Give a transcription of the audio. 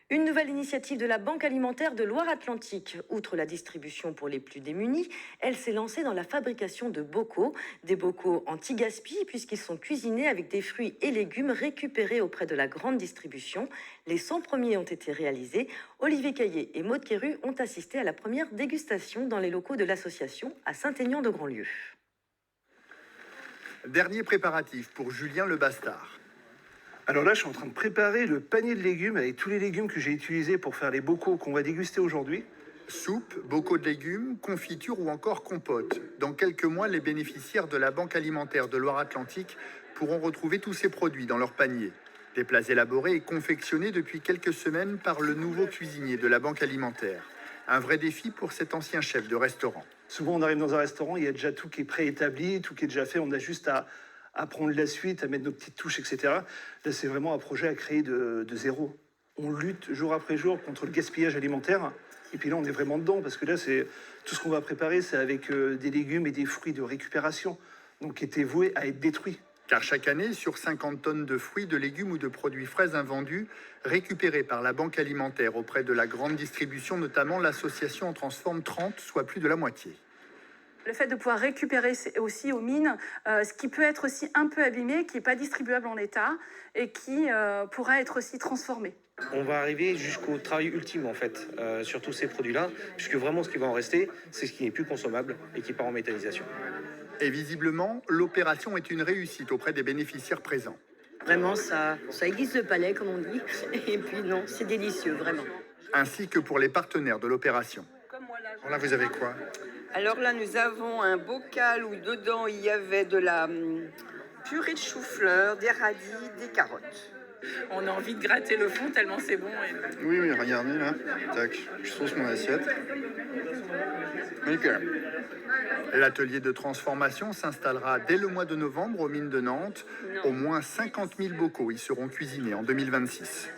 Une nouvelle initiative de la Banque alimentaire de Loire-Atlantique. Outre la distribution pour les plus démunis, elle s'est lancée dans la fabrication de bocaux. Des bocaux anti-gaspi puisqu'ils sont cuisinés avec des fruits et légumes récupérés auprès de la grande distribution. Les 100 premiers ont été réalisés. Olivier Caillé et Maude Quéru ont assisté à la première dégustation dans les locaux de l'association à Saint-Aignan-de-Grandlieu. Dernier préparatif pour Julien Le Bastard. Alors là, je suis en train de préparer le panier de légumes avec tous les légumes que j'ai utilisés pour faire les bocaux qu'on va déguster aujourd'hui. Soupe, bocaux de légumes, confiture ou encore compote. Dans quelques mois, les bénéficiaires de la Banque alimentaire de Loire-Atlantique pourront retrouver tous ces produits dans leur panier. Des plats élaborés et confectionnés depuis quelques semaines par le nouveau cuisinier de la Banque alimentaire. Un vrai défi pour cet ancien chef de restaurant. Souvent, on arrive dans un restaurant, il y a déjà tout qui est préétabli, tout qui est déjà fait. On a juste à prendre la suite, à mettre nos petites touches, etc. Là, c'est vraiment un projet à créer de zéro. On lutte jour après jour contre le gaspillage alimentaire. Et puis là, on est vraiment dedans, parce que là, c'est tout ce qu'on va préparer, c'est avec des légumes et des fruits de récupération, donc qui étaient voués à être détruits. Car chaque année, sur 50 tonnes de fruits, de légumes ou de produits frais invendus, récupérés par la Banque alimentaire auprès de la grande distribution, notamment, l'association en transforme 30, soit plus de la moitié. Le fait de pouvoir récupérer aussi aux mines ce qui peut être aussi un peu abîmé, qui n'est pas distribuable en état et qui pourra être aussi transformé. On va arriver jusqu'au travail ultime en fait sur tous ces produits-là, puisque vraiment ce qui va en rester, c'est ce qui n'est plus consommable et qui part en méthanisation. Et visiblement, l'opération est une réussite auprès des bénéficiaires présents. Vraiment, ça aiguise le palais, comme on dit. Et puis non, c'est délicieux, vraiment. Ainsi que pour les partenaires de l'opération. Là, vous avez quoi? Alors là, nous avons un bocal où dedans il y avait de la purée de chou-fleur, des radis, des carottes. On a envie de gratter le fond tellement c'est bon. Oui, regardez là. Tac, je sauce mon assiette. Nickel. L'atelier de transformation s'installera dès le mois de novembre aux mines de Nantes. Au moins 50 000 bocaux y seront cuisinés en 2026.